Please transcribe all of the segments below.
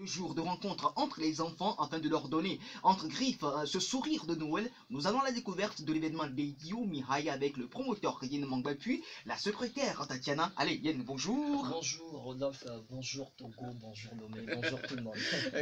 jour de rencontre entre les enfants afin de leur donner entre griffes ce sourire de Noël. Nous allons à la découverte de l'événement d'Edio Mihai avec le promoteur Yen Mangba puis la secrétaire Tatiana. Allez Yen, bonjour. Bonjour Rodolphe, bonjour Togo, bonjour Nomé, bonjour tout le monde.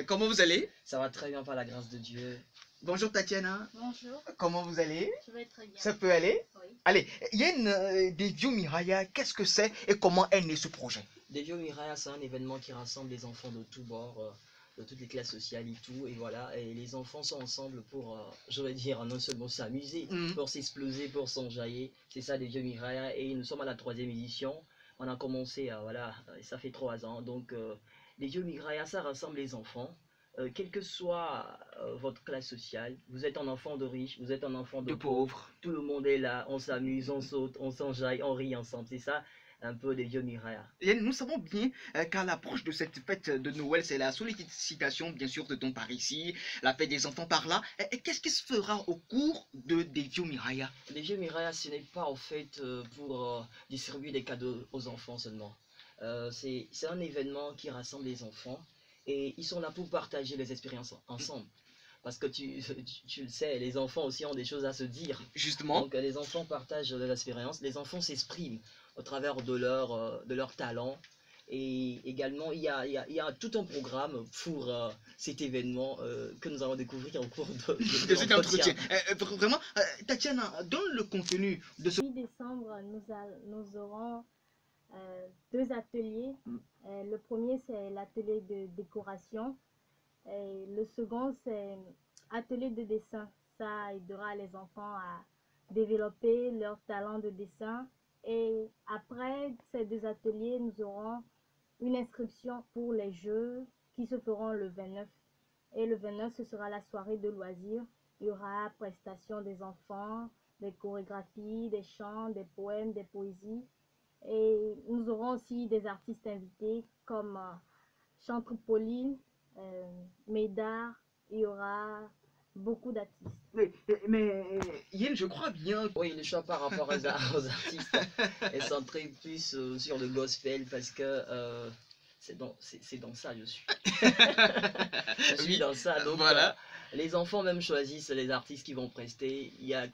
Comment vous allez? Ça va très bien par la grâce de Dieu. Bonjour Tatiana. Bonjour, Comment vous allez? je vais très bien. Ça peut aller? Oui. Allez, Yen d'Edio Mihai, qu'est-ce que c'est et comment est né ce projet? Devio Miraya, c'est un événement qui rassemble les enfants de tous bords, de toutes les classes sociales et tout. Et voilà, et les enfants sont ensemble pour, je vais dire, non seulement s'amuser, pour s'exploser, pour s'enjailler. C'est ça Devio Miraya. Et nous sommes à la 3e édition. On a commencé, voilà, ça fait 3 ans. Donc, Devio Miraya, ça rassemble les enfants. Quelle que soit votre classe sociale, vous êtes un enfant de riche, vous êtes un enfant de pauvre, tout le monde est là, on s'amuse, on saute, on s'enjaille, on rit ensemble, c'est ça un peu Devio Miraya. Nous savons bien qu'à l'approche de cette fête de Noël, c'est la sollicitation bien sûr de ton par ici, la fête des enfants par là. Et qu'est-ce qui se fera au cours de Devio Miraya? Devio Miraya, ce n'est pas en fait pour distribuer des cadeaux aux enfants seulement. C'est un événement qui rassemble les enfants. Et ils sont là pour partager les expériences ensemble. Parce que tu le sais, les enfants aussi ont des choses à se dire. Justement. Donc les enfants partagent leurs expériences, les enfants s'expriment au travers de leur talent. Et également, il y a tout un programme pour cet événement que nous allons découvrir au cours de cet entretien. Vraiment, Tatiana, dans le contenu de ce... 8 décembre, nous aurons 2 ateliers. Le premier, c'est l'atelier de décoration. Et le second, c'est atelier de dessin. Ça aidera les enfants à développer leur talent de dessin. Et après ces 2 ateliers, nous aurons une inscription pour les jeux qui se feront le 29. Et le 29, ce sera la soirée de loisirs. Il y aura prestation des enfants, des chorégraphies, des chants, des poèmes, des poésies. Et nous aurons aussi des artistes invités comme Chantre Pauline, Médard, il y aura beaucoup d'artistes. Mais Yen, je crois bien... Oui, le choix par rapport aux artistes est centré plus sur le gospel parce que c'est dans ça je suis. Je suis dans ça, donc voilà. Les enfants même choisissent les artistes qui vont prester. Il y a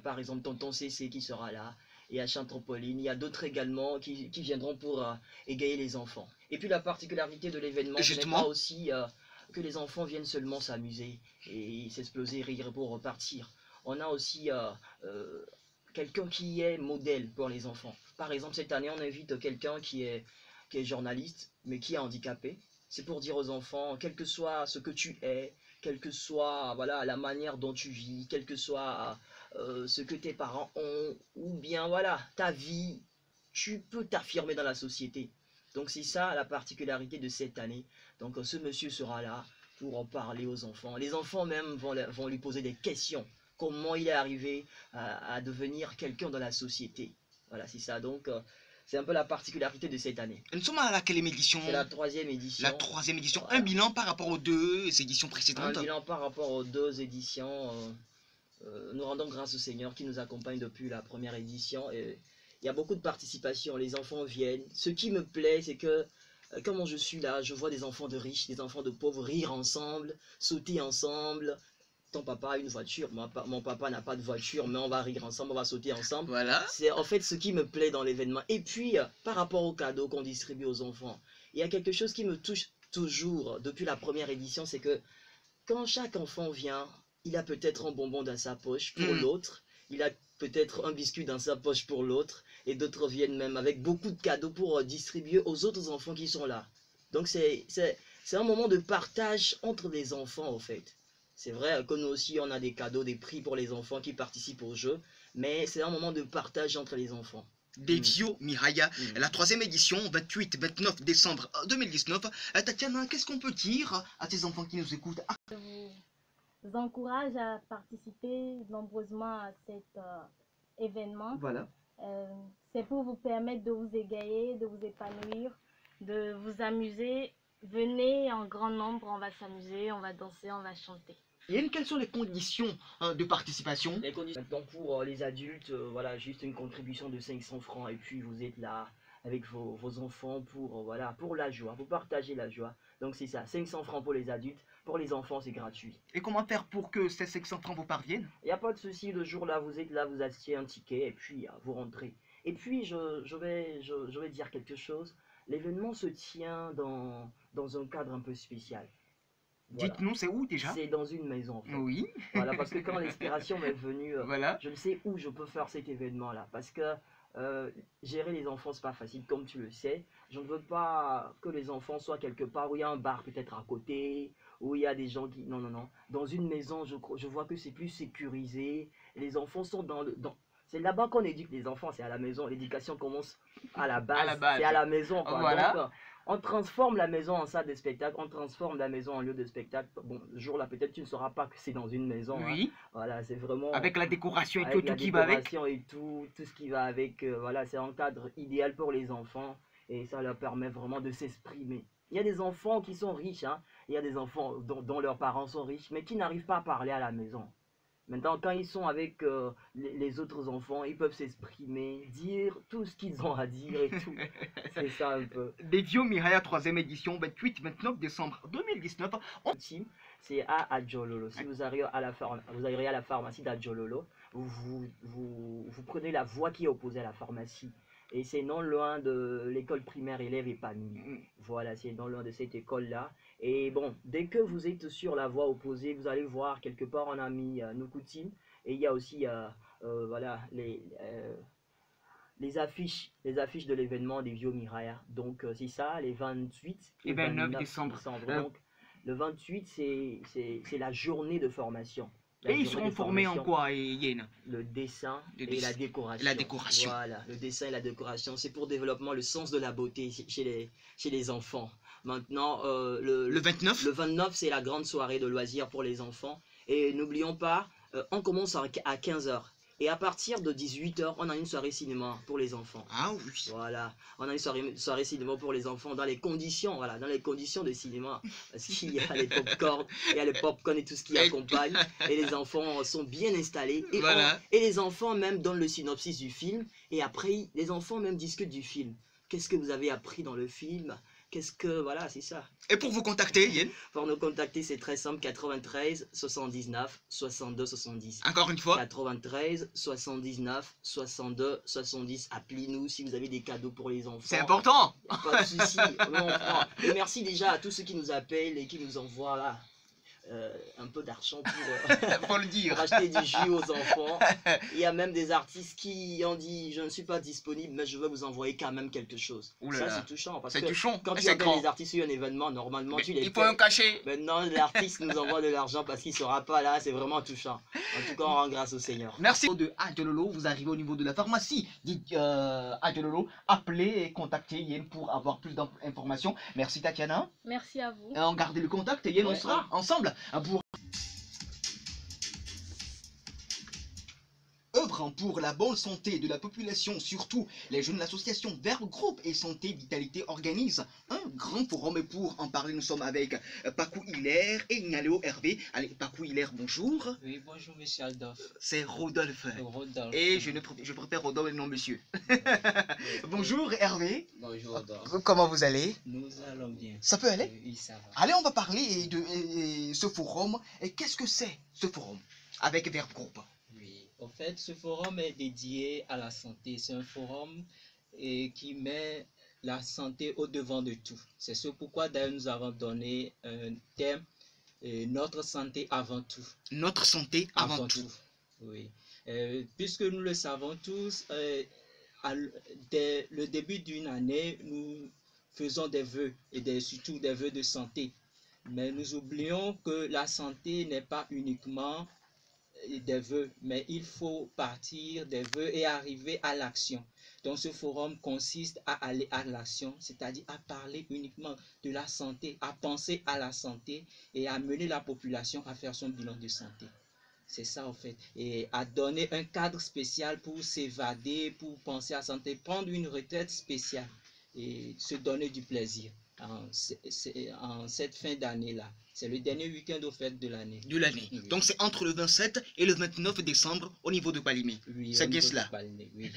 par exemple Tonton CC qui sera là. Il y a Chantropoline, il y a d'autres également qui viendront pour égayer les enfants. Et puis la particularité de l'événement, ce n'est pas aussi que les enfants viennent seulement s'amuser et s'exploser, rire pour repartir. On a aussi quelqu'un qui est modèle pour les enfants. Par exemple, cette année, on invite quelqu'un qui est journaliste, mais qui est handicapé. C'est pour dire aux enfants, quel que soit ce que tu es, quelle que soit voilà, la manière dont tu vis, quel que soit ce que tes parents ont, ou bien voilà, ta vie, tu peux t'affirmer dans la société. Donc c'est ça la particularité de cette année. Donc ce monsieur sera là pour en parler aux enfants. Les enfants même vont lui poser des questions. Comment il est arrivé à devenir quelqu'un dans la société. Voilà, c'est ça. Donc c'est un peu la particularité de cette année. Nous sommes à laquelle édition? C'est la 3e édition. La 3e édition. Voilà. Un bilan par rapport aux 2 éditions précédentes? Un bilan par rapport aux 2 éditions. Nous rendons grâce au Seigneur qui nous accompagne depuis la 1re édition. Et il y a beaucoup de participation. Les enfants viennent. Ce qui me plaît, c'est que comment je suis là, je vois des enfants de riches, des enfants de pauvres rire ensemble, sauter ensemble. Ton papa a une voiture, mon papa n'a pas de voiture, mais on va rire ensemble, on va sauter ensemble. Voilà. C'est en fait ce qui me plaît dans l'événement. Et puis, par rapport aux cadeaux qu'on distribue aux enfants, il y a quelque chose qui me touche toujours depuis la 1re édition, c'est que quand chaque enfant vient, il a peut-être un bonbon dans sa poche pour l'autre, il a peut-être un biscuit dans sa poche pour l'autre, et d'autres viennent même avec beaucoup de cadeaux pour distribuer aux autres enfants qui sont là. Donc c'est un moment de partage entre les enfants, en fait. C'est vrai que nous aussi, on a des cadeaux, des prix pour les enfants qui participent au jeu, mais c'est un moment de partage entre les enfants. Devio Miraya, la 3e édition, 28-29 décembre 2019. Tatiana, qu'est-ce qu'on peut dire à ces enfants qui nous écoutent? Je vous encourage à participer nombreusement à cet événement. Voilà. C'est pour vous permettre de vous égayer, de vous épanouir, de vous amuser. Venez en grand nombre, on va s'amuser, on va danser, on va chanter. Quelles sont les conditions de participation? Les conditions, donc pour les adultes, voilà, juste une contribution de 500 francs et puis vous êtes là avec vos enfants pour, voilà, pour la joie, pour partager la joie. Donc c'est ça, 500 francs pour les adultes, pour les enfants c'est gratuit. Et comment faire pour que ces 500 francs vous parviennent? Il n'y a pas de souci, le jour là, vous êtes là, vous achetez un ticket et puis vous rentrez. Et puis je vais dire quelque chose, l'événement se tient dans un cadre un peu spécial. Voilà. Dites-nous, c'est où déjà? C'est dans une maison en fait. Oui. Voilà, parce que quand l'inspiration m'est venue, voilà. je ne sais où je peux faire cet événement-là. Parce que gérer les enfants, c'est pas facile, comme tu le sais. Je ne veux pas que les enfants soient quelque part où il y a un bar peut-être à côté, où il y a des gens qui... Non, non, non. Dans une maison, je vois que c'est plus sécurisé. Les enfants sont dans le... C'est là-bas qu'on éduque les enfants, c'est à la maison. L'éducation commence à la base, c'est à la maison. Quoi. Voilà. Donc, on transforme la maison en salle de spectacle, on transforme la maison en lieu de spectacle. Bon, le jour-là, peut-être tu ne sauras pas que c'est dans une maison. Oui. Hein. Voilà, c'est vraiment... Avec la décoration et avec tout qui va avec. La décoration et tout ce qui va avec. Voilà, c'est un cadre idéal pour les enfants et ça leur permet vraiment de s'exprimer. Il y a des enfants qui sont riches, hein. Il y a des enfants dont leurs parents sont riches, mais qui n'arrivent pas à parler à la maison. Maintenant, quand ils sont avec les autres enfants, ils peuvent s'exprimer, dire tout ce qu'ils ont à dire et tout. C'est ça un peu. Devio Mihaya 3e édition, 28-29 décembre 2019. C'est à Adjololo. Si vous arrivez à la pharmacie d'Adjololo, vous prenez la voie qui est opposée à la pharmacie. Et c'est non loin de l'école primaire élève épanouie. Voilà, c'est non loin de cette école-là. Et bon, dès que vous êtes sur la voie opposée, vous allez voir quelque part on a mis Nukutim. Et il y a aussi voilà, les affiches de l'événement des Vieux Miraya. Donc c'est ça, les 28 et 29 décembre. Donc le 28, c'est la journée de formation. Et ils seront formés en quoi, Yen? Le dessin et la décoration. La décoration. Voilà, le dessin et la décoration, c'est pour développement le sens de la beauté chez les enfants. Maintenant, le 29, c'est la grande soirée de loisirs pour les enfants. Et n'oublions pas, on commence à 15 h. Et à partir de 18 h, on a une soirée cinéma pour les enfants. Ah oui. Voilà, on a une soirée cinéma pour les enfants dans les conditions, voilà, dans les conditions de cinéma. Parce qu'il y a les pop-corn, et tout ce qui accompagne. Et les enfants sont bien installés. Et, voilà. Et les enfants même donnent le synopsis du film. Et après, les enfants même discutent du film. Qu'est-ce que vous avez appris dans le film? Qu'est-ce que... Voilà, c'est ça. Et pour vous contacter, Yen? Pour nous contacter, c'est très simple. 93 79 62 70. Encore une fois? 93 79 62 70. Appelez-nous si vous avez des cadeaux pour les enfants. C'est important. Pas de souci. Et merci déjà à tous ceux qui nous appellent et qui nous envoient là un peu d'argent pour le dire, pour acheter du jus aux enfants. Il y a même des artistes qui ont dit je ne suis pas disponible mais je veux vous envoyer quand même quelque chose. Ça c'est touchant parce que quand tu appelles les artistes sur un événement normalement mais tu les il faut un cachet. Maintenant l'artiste nous envoie de l'argent parce qu'il ne sera pas là, c'est vraiment touchant. En tout cas on rend grâce au Seigneur. Merci de Adjololo, vous arrivez au niveau de la pharmacie Adjololo, appelez et contactez Yen pour avoir plus d'informations. Merci Tatiana. Merci à vous. On garde le contact et Yen on sera ensemble œuvrant pour la bonne santé de la population, surtout les jeunes. L'association Verbe Groupe et Santé Vitalité organise un grand forum et pour en parler nous sommes avec Pakou Hilaire et Ignaléo Hervé. Allez Pakou Hilaire, bonjour. Oui, bonjour monsieur Adolphe. C'est Rodolphe. Rodolphe. Et je préfère Rodolphe et non monsieur. Bonjour Hervé. Bonjour Rodolphe. Comment vous allez? Nous allons bien. Ça peut aller? Oui, ça va. Allez, on va parler de ce forum. Et qu'est-ce que c'est ce forum avec Verbe Groupe? En fait, ce forum est dédié à la santé. C'est un forum qui met la santé au devant de tout. C'est ce pourquoi d'ailleurs nous avons donné un thème, notre santé avant tout. Notre santé avant tout. Oui. Puisque nous le savons tous, dès le début d'une année, nous faisons des vœux et surtout des vœux de santé. Mais nous oublions que la santé n'est pas uniquement des vœux, mais il faut partir des vœux et arriver à l'action. Donc ce forum consiste à aller à l'action, c'est-à-dire à parler uniquement de la santé, à penser à la santé et à mener la population à faire son bilan de santé. C'est ça en fait. Et à donner un cadre spécial pour s'évader, pour penser à la santé, prendre une retraite spéciale et se donner du plaisir en cette fin d'année-là. C'est le dernier week-end aux fêtes de l'année. Oui. Donc c'est entre le 27 et le 29 décembre au niveau de Palimé. Oui, c'est bien cela. Oui.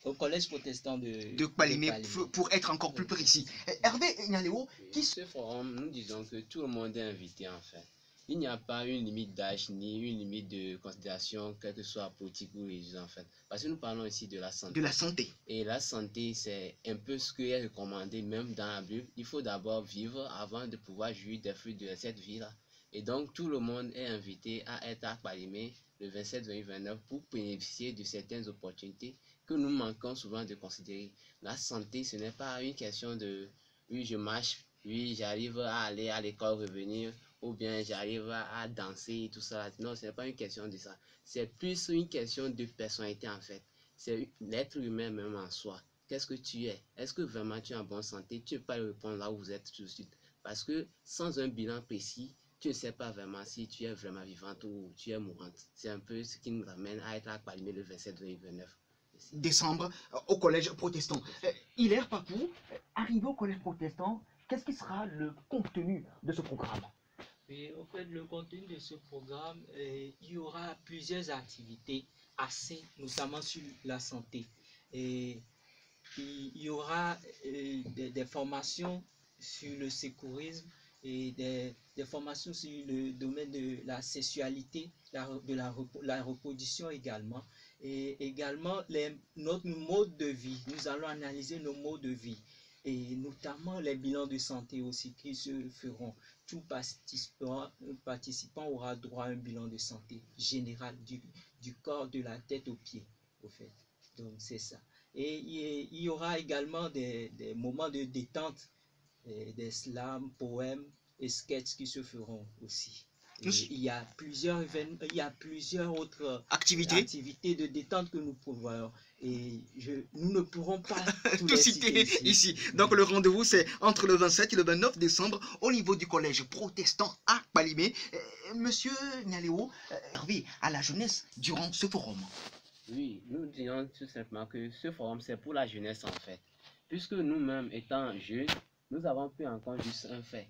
Au collège protestant de Kpalimé, pour être encore plus précis. Hervé Nyaléo, Ce forum, nous disons que tout le monde est invité en fait. Il n'y a pas une limite d'âge ni une limite de considération, quelle que soit politique ou religieuse en fait. Parce que nous parlons ici de la santé. De la santé. Et la santé, c'est un peu ce qui est recommandé même dans la Bible. Il faut d'abord vivre avant de pouvoir jouir des fruits de cette vie-là. Et donc, tout le monde est invité à être à Kpalimé le 27-29 pour bénéficier de certaines opportunités que nous manquons souvent de considérer. La santé, ce n'est pas une question de « oui, je marche, oui, j'arrive à aller à l'école, revenir ». Ou bien j'arrive à danser et tout ça. Non, ce n'est pas une question de ça. C'est plus une question de personnalité en fait. C'est l'être humain même en soi. Qu'est-ce que tu es? Est-ce que vraiment tu es en bonne santé? Tu ne peux pas répondre là où vous êtes tout de suite. Parce que sans un bilan précis, tu ne sais pas vraiment si tu es vraiment vivante ou tu es mourante. C'est un peu ce qui nous ramène à être à Kpalimé le 27-29 décembre au collège protestant. Hilaire Pakou, arrivé au collège protestant, qu'est-ce qui sera le contenu de ce programme? Et en fait, le contenu de ce programme, il y aura plusieurs activités assez, notamment sur la santé. Et il y aura des formations sur le secourisme et des formations sur le domaine de la sexualité, de la reproduction également. Et également notre mode de vie. Nous allons analyser nos modes de vie et notamment les bilans de santé aussi qui se feront. Tout participant aura droit à un bilan de santé général du corps, de la tête aux pieds, au fait. Donc c'est ça. Et il y aura également des moments de détente, des slams, poèmes et sketchs qui se feront aussi. Il y a plusieurs autres activités de détente que nous prévoyons. Et nous ne pourrons pas tout les citer ici. Donc le rendez-vous c'est entre le 27 et le 29 décembre au niveau du collège protestant à Kpalimé. Monsieur Nyaléo, Hervé, à la jeunesse durant ce forum. Oui, nous disons tout simplement que ce forum c'est pour la jeunesse en fait. Puisque nous-mêmes étant jeunes, nous avons pu encore juste un fait.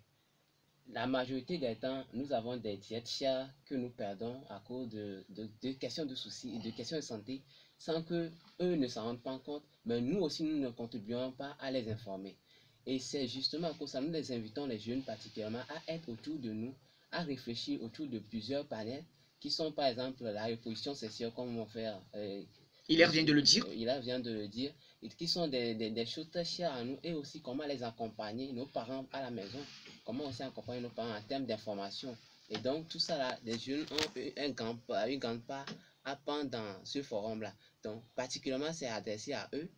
La majorité des temps, nous avons des diètes chères que nous perdons à cause de questions de soucis et de questions de santé sans que eux ne s'en rendent pas compte, mais nous aussi nous ne contribuons pas à les informer. Et c'est justement à cause de ça, nous les invitons, les jeunes particulièrement, à être autour de nous, à réfléchir autour de plusieurs panels qui sont par exemple la reproduction sexuelle comme mon frère Hilaire vient de le dire. Hilaire vient de le dire, et qui sont des choses très chères à nous, et aussi comment les accompagner, nos parents à la maison, comment aussi accompagner nos parents en termes d'information. Et donc tout ça là, les jeunes ont une grande part à prendre dans ce forum-là. Donc particulièrement c'est adressé à eux.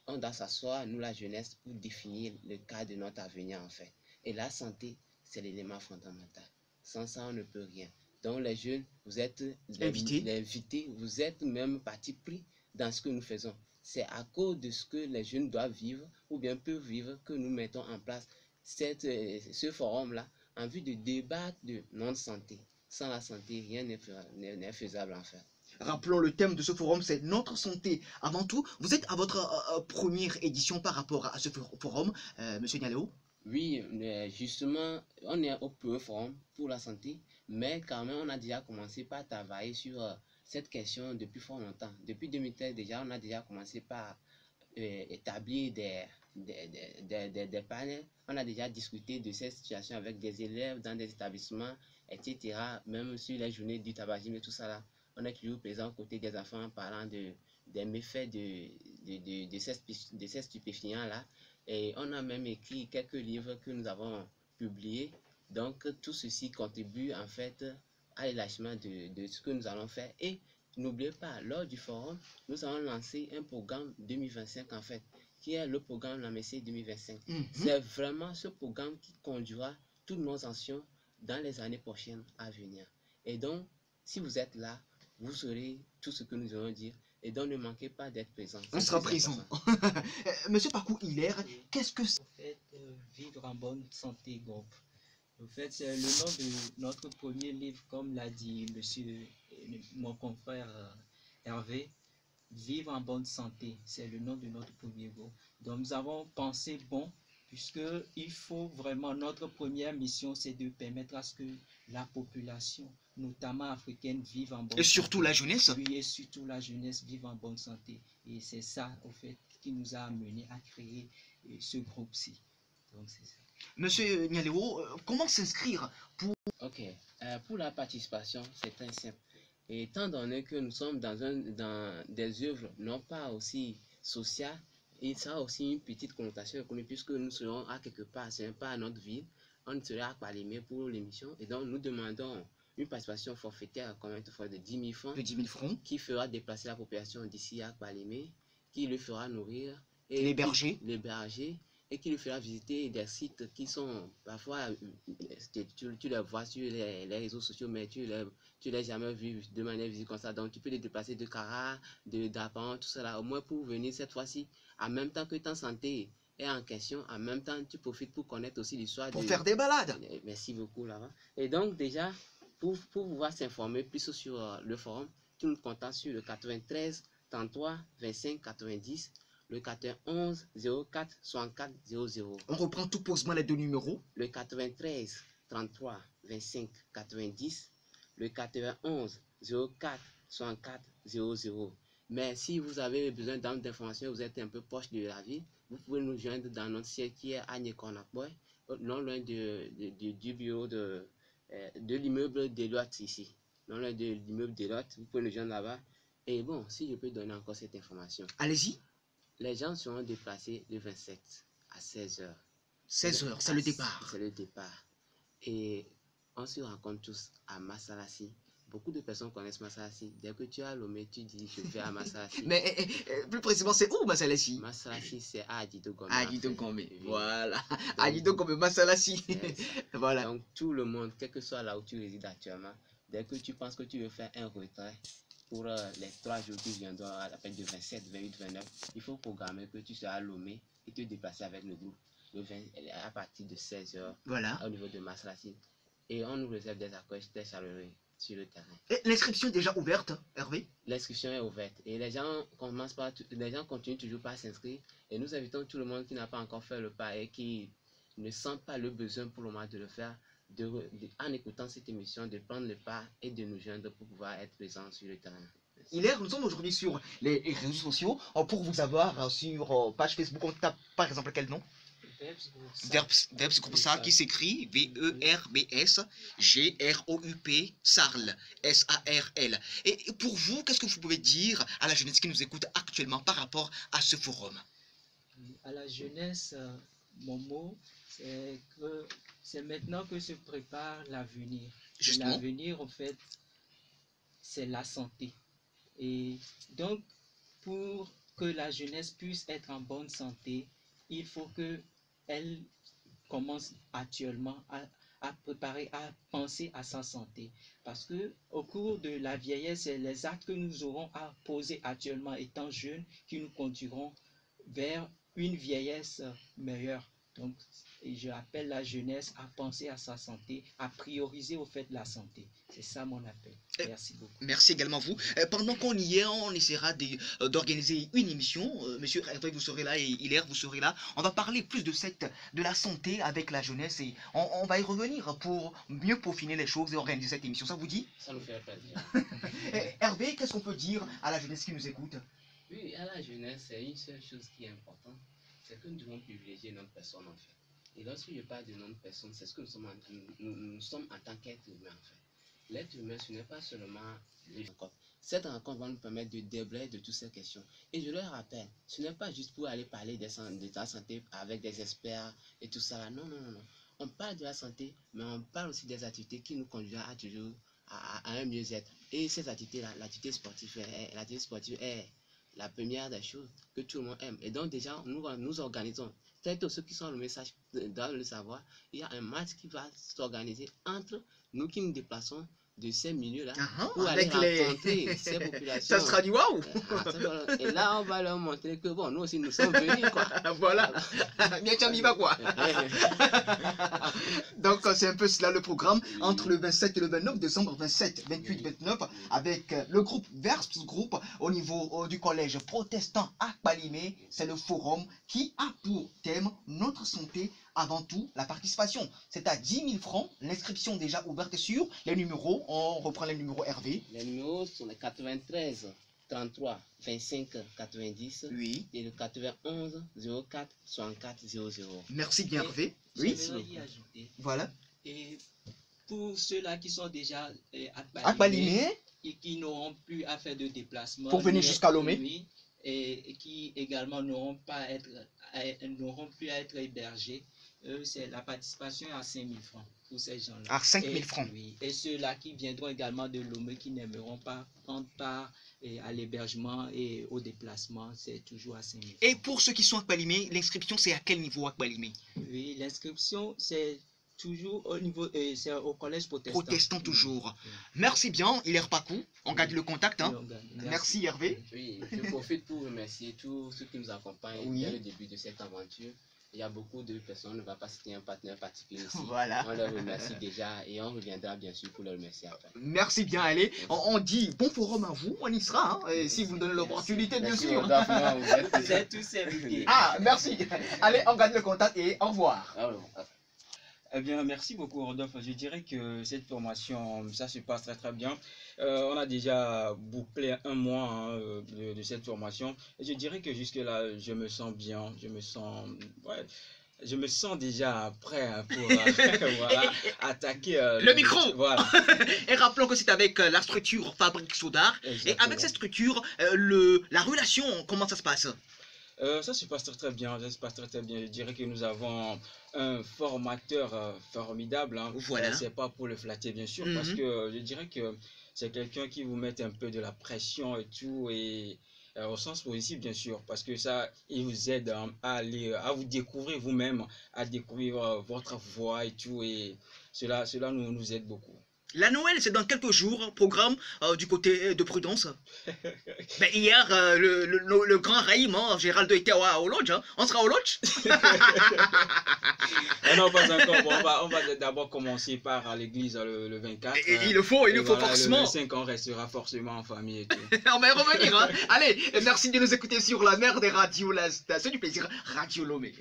On doit s'asseoir, nous la jeunesse, pour définir le cadre de notre avenir en fait. Et la santé, c'est l'élément fondamental. Sans ça, on ne peut rien. Donc les jeunes, vous êtes les invités, vous êtes même partie pris dans ce que nous faisons. C'est à cause de ce que les jeunes doivent vivre ou bien peuvent vivre que nous mettons en place ce forum-là en vue de débattre de notre santé. Sans la santé, rien n'est faisable en fait. Rappelons le thème de ce forum, c'est notre santé. Avant tout, vous êtes à votre première édition par rapport à ce forum, Monsieur Nyaléo? Oui, justement, on est au premier forum pour la santé, mais quand même, on a déjà commencé par travailler sur cette question depuis fort longtemps. Depuis 2013, déjà, on a déjà commencé par établir des panels. On a déjà discuté de cette situation avec des élèves dans des établissements, etc. Même sur les journées du tabagisme et tout ça là. On est toujours présent aux côtés des enfants en parlant des méfaits de ces stupéfiants là. Et on a même écrit quelques livres que nous avons publiés. Donc tout ceci contribue en fait à l'élargissement de ce que nous allons faire. Et n'oubliez pas, lors du forum, nous allons lancer un programme 2025 en fait, qui est le programme LAMESSE 2025. C'est vraiment ce programme qui conduira tous nos anciens dans les années prochaines à venir. Et donc, si vous êtes là, vous saurez tout ce que nous allons dire. Et donc, ne manquez pas d'être présent. On sera présent. Monsieur Pakou Hilaire, qu'est-ce que c'est? En fait, vivre en bonne santé, groupe. En fait, c'est le nom de notre premier livre, comme l'a dit mon confrère Hervé. Vivre en bonne santé, c'est le nom de notre premier groupe. Donc, nous avons pensé bon, puisque il faut vraiment, notre première mission, c'est de permettre à ce que la population, notamment africaine, vive en bonne santé. Et surtout la jeunesse. Oui, et surtout la jeunesse vive en bonne santé. Et c'est ça, au fait, qui nous a amené à créer ce groupe-ci. Donc, c'est ça. Monsieur Nialéo, comment s'inscrire pour... Ok, pour la participation, c'est très simple. Et étant donné que nous sommes dans des œuvres non pas aussi sociales, il sera aussi une petite connotation économique puisque nous serons à quelque part, ce n'est pas à notre ville, on sera à Palimé pour l'émission et donc nous demandons une participation forfaitaire comme une fois de 10 000 francs, de 10 000 francs qui fera déplacer la population d'ici à Palimé, qui le fera nourrir et l'héberger et qui lui fera visiter des sites qui sont parfois, tu les vois sur les réseaux sociaux, mais tu les jamais vus de manière visible comme ça. Donc tu peux les déplacer de Cara, d'Apan, tout cela, au moins pour venir cette fois-ci, en même temps que ta santé est en question, en même temps tu profites pour connaître aussi l'histoire. Pour faire des balades. Merci beaucoup là-bas. Et donc déjà, pour pouvoir s'informer plus sur le forum, tu nous contactes sur le 93 33 25 90. Le 91 04 64 00. On reprend tout posement les deux numéros. Le 93 33 25 90. Le 91 04 64 00. Mais si vous avez besoin d'informations, vous êtes un peu proche de la ville, vous pouvez nous joindre dans notre siège qui est à Nyekonapoy, non loin du bureau de l'immeuble Deloitte ici. Non loin de l'immeuble Deloitte, vous pouvez nous joindre là-bas. Et bon, si je peux donner encore cette information. Allez-y. Les gens seront déplacés de 27 à 16h. 16h, c'est le départ. C'est le départ. Et on se rencontre tous à Masalassi. Beaucoup de personnes connaissent Masalassi. Dès que tu as Lomé, tu dis je vais à Masalassi. Mais plus précisément, c'est où Masalassi? Masalassi, c'est à Adido Gomé. Adido Gomé, voilà. Adido Gomé, Masalassi. Voilà. Donc tout le monde, quel que soit là où tu résides actuellement, dès que tu penses que tu veux faire un retrait, pour les 3 jours qui viendront à l'appel de 27, 28, 29, il faut programmer que tu seras à Lomé et te déplacer avec le groupe à partir de 16h voilà. Au niveau de Masalassi. Et on nous réserve des accueils très chaleureux sur le terrain. Et l'inscription est déjà ouverte, Hervé? L'inscription est ouverte et les gens continuent toujours pas à s'inscrire. Et nous invitons tout le monde qui n'a pas encore fait le pas et qui ne sent pas le besoin pour le moment de le faire, en écoutant cette émission, de prendre le pas et de nous joindre pour pouvoir être présents sur le terrain. Hilaire, nous sommes aujourd'hui sur les réseaux sociaux. Pour vous avoir sur page Facebook, on tape par exemple quel nom? Verbs Group SARL, qui s'écrit VERBS GROUP SARL SARL. Et pour vous, qu'est-ce que vous pouvez dire à la jeunesse qui nous écoute actuellement par rapport à ce forum? À la jeunesse, mon mot, c'est que c'est maintenant que se prépare l'avenir. L'avenir, en fait, c'est la santé. Et donc, pour que la jeunesse puisse être en bonne santé, il faut qu'elle commence actuellement à préparer, à penser à sa santé. Parce que au cours de la vieillesse, c'est les actes que nous aurons à poser actuellement étant jeunes qui nous conduiront vers une vieillesse meilleure. Donc, je appelle la jeunesse à penser à sa santé, à prioriser au fait la santé. C'est ça mon appel. Merci beaucoup. Merci également vous. Pendant qu'on y est, on essaiera d'organiser une émission. Monsieur Hervé, vous serez là et Hilaire, vous serez là. On va parler plus de la santé avec la jeunesse et on va y revenir pour mieux peaufiner les choses et organiser cette émission. Ça vous dit? Ça nous fait plaisir. Hervé, qu'est-ce qu'on peut dire à la jeunesse qui nous écoute? Oui, à la jeunesse, c'est une seule chose qui est importante, c'est que nous devons privilégier notre personne en fait. Et lorsque je parle de notre personne, c'est ce que nous sommes en tant qu'être humain en fait. L'être humain, ce n'est pas seulement les rencontres. Cette rencontre va nous permettre de déblayer de toutes ces questions. Et je le rappelle, ce n'est pas juste pour aller parler de ta santé avec des experts et tout ça. Non, non, non, non. On parle de la santé, mais on parle aussi des activités qui nous conduisent à toujours à un mieux-être. Et ces activités-là, l'activité sportive est la première des choses que tout le monde aime. Et donc déjà, nous organisons. Peut-être ceux qui sont le message doivent le savoir. Il y a un match qui va s'organiser entre nous qui nous déplaçons de ces milieux-là Ah, pour aller rencontrer ces populations. Ça sera du waouh. Et là, on va leur montrer que bon, nous aussi, nous sommes venus, quoi. Voilà. Bien tu va quoi. Donc, c'est un peu cela le programme entre le 27 et le 29 décembre, 27, 28, 29, avec le groupe Vers Group au niveau du collège protestant à Palimé. C'est le forum qui a pour thème notre santé. Avant tout, la participation, c'est à 10 000 francs. L'inscription déjà ouverte sur les numéros. On reprend les numéros Hervé. Les numéros sont les 93 33 25 90 Oui. et le 91 04 64 00. Merci bien Hervé. Oui. Oui. Y ajouter. Voilà. Et pour ceux-là qui sont déjà À Palimé et qui n'auront plus à faire de déplacement pour venir jusqu'à Lomé. Oui, et qui également n'auront plus à être hébergés. C'est la participation à 5 000 francs pour ces gens-là. À 5 000 francs. Oui. Et ceux-là qui viendront également de Lomé, qui n'aimeront pas prendre part à l'hébergement et au déplacement, c'est toujours à 5 000 francs. Et pour ceux qui sont à Palimé, l'inscription c'est à quel niveau à Palimé? Oui, l'inscription c'est toujours au niveau, c'est au collège protestant. Protestant toujours. Oui. Merci bien, il est Repakou. On garde le contact. Hein. Merci Hervé. Oui, je profite pour remercier tous ceux qui nous accompagnent dès le début de cette aventure. Il y a beaucoup de personnes, on ne va pas citer un partenaire particulier ici. Voilà. On leur remercie déjà et on reviendra bien sûr pour leur remercier après. Merci bien, allez. On dit bon forum à vous, on y sera. Hein, et si vous nous donnez l'opportunité, bien sûr. Vous êtes tous invités. Ah, merci. Allez, on garde le contact et au revoir. Eh bien, merci beaucoup, Rodolphe. Je dirais que cette formation, ça se passe très très bien. On a déjà bouclé un mois hein, de cette formation. Et je dirais que jusque-là, je me sens bien. Je me sens déjà prêt hein, pour voilà, attaquer le micro. Voilà. Et rappelons que c'est avec la structure Fabrique Sodar. Et avec cette structure, la relation, comment ça se passe? Ça se passe très très bien, ça se passe très très bien. Je dirais que nous avons un formateur formidable. Hein. Voilà. C'est pas pour le flatter bien sûr, parce que je dirais que c'est quelqu'un qui vous met un peu de la pression et tout, et au sens positif bien sûr, parce que ça, il vous aide à vous découvrir vous-même, à découvrir votre voix et tout, et cela nous aide beaucoup. La Noël, c'est dans quelques jours, programme du côté de Prudence. Ben, hier, le grand Raïm, hein, Gérald était au lodge. Hein. On sera au lodge. Non, pas encore. Bon, on va d'abord commencer par l'église le 24. Il le faut forcément. Le 25, on restera forcément en famille et tout. On va y revenir. Hein. Allez, merci de nous écouter sur la mer des radios, la station du plaisir, Radio Lomé.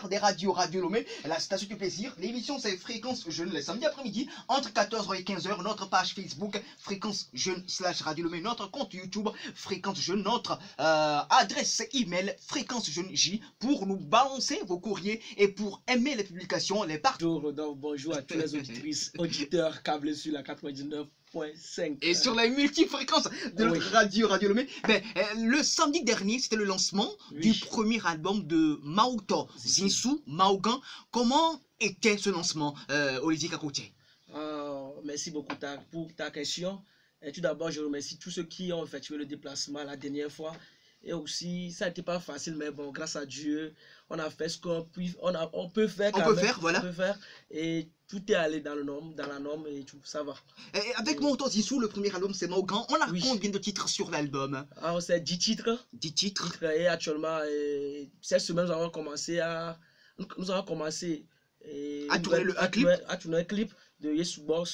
Des radios Radio Lomé, la station du plaisir. L'émission c'est Fréquence Jeune le samedi après-midi entre 14h et 15h. Notre page Facebook Fréquence Jeune / Radio Lomé, notre compte YouTube Fréquence Jeune, notre adresse email Fréquence Jeune J pour nous balancer vos courriers et pour aimer les publications, les parties. Bonjour à tous les auditrices, auditeurs câblés sur la 99.5. Et sur la multifréquence de notre radio Lomé. Ben, le samedi dernier, c'était le lancement du premier album de Maoto Zinsou Maogan. Comment était ce lancement, Olivier Kakoutié? Merci beaucoup pour ta question. Et tout d'abord, je remercie tous ceux qui ont effectué le déplacement la dernière fois. Et aussi, ça n'était pas facile, mais bon, grâce à Dieu, on a fait ce qu'on peut faire. On peut faire. Et tout est allé dans la norme et tout, ça va. Et avec Maoto Zinsou, le premier album, c'est Maogan. On a combien de titres sur l'album? C'est 10 titres. 10 titres. Et actuellement, cette semaine, nous avons commencé à tourner un clip de Yesubos.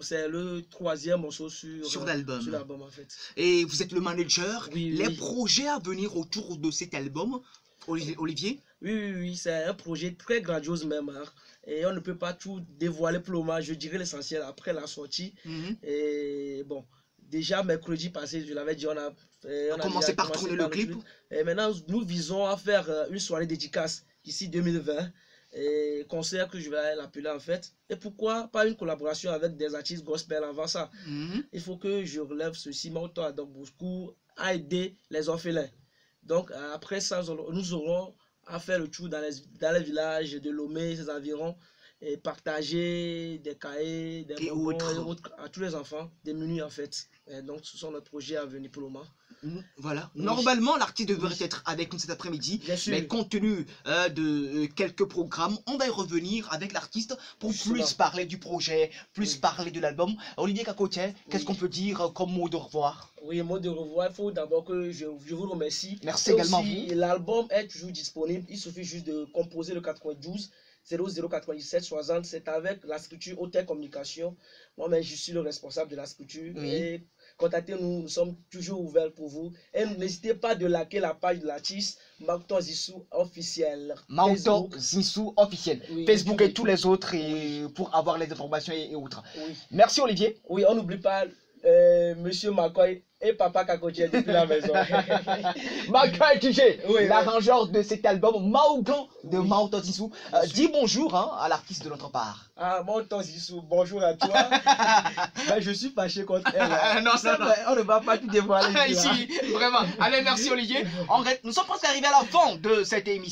C'est le 3e morceau sur l'album en fait. Et vous êtes le manager. Les projets à venir autour de cet album, Olivier? Oui, c'est un projet très grandiose même. Hein. Et on ne peut pas tout dévoiler pour le moment. Je dirais l'essentiel après la sortie. Et bon, déjà mercredi passé, je l'avais dit, on a commencé par tourner le clip. Et maintenant, nous visons à faire une soirée dédicace d'ici 2020. Et concert que je vais l'appeler en fait. Et pourquoi pas une collaboration avec des artistes gospel avant ça? Il faut que je relève ceci. Maoto a donc beaucoup à aider les orphelins. Donc après ça, nous aurons à faire le tour dans les villages de Lomé, ses environs, et partager des cahiers, des Et bonbons autres. et autres à tous les enfants démunis en fait. Et donc ce sont nos projets à venir pour le moment. Voilà. Oui. Normalement, l'artiste devrait Oui. être avec nous cet après-midi. Bien sûr. Mais compte tenu de quelques programmes, on va y revenir avec l'artiste pour Justement. plus parler du projet, plus Oui. parler de l'album. Olivier Kakotier, qu'est-ce Oui. qu'on peut dire comme mot de revoir? Oui, mot de revoir, il faut d'abord que je vous remercie. Merci Et également aussi, vous. l'album est toujours disponible. Il suffit juste de composer le 92 0097 60. C'est avec la structure Hôtel Communication. Moi-même, je suis le responsable de la structure. Oui. Et contactez-nous, nous sommes toujours ouverts pour vous. Et n'hésitez pas de liker la page de l'artiste Maoto Zissou officiel. Maoto Facebook. Zissou officiel. Oui, Facebook YouTube et tous les autres et pour avoir les informations et autres. Oui. Merci Olivier. Oui, on n'oublie pas Monsieur Makoy et Papa Kakotier depuis la maison. Makai TJ, Oui, l'arrangeur de cet album Maogan de Oui. Maoto Zissou. Dis bonjour à l'artiste de notre part. Ah, Maoto Zissou, bonjour à toi. Ben, je suis fâché contre elle. Hein. Non, ça, non. On ne va pas tout dévoiler. Ici, là. Ici, vraiment. Allez, merci Olivier. Nous sommes presque arrivés à la fin de cette émission.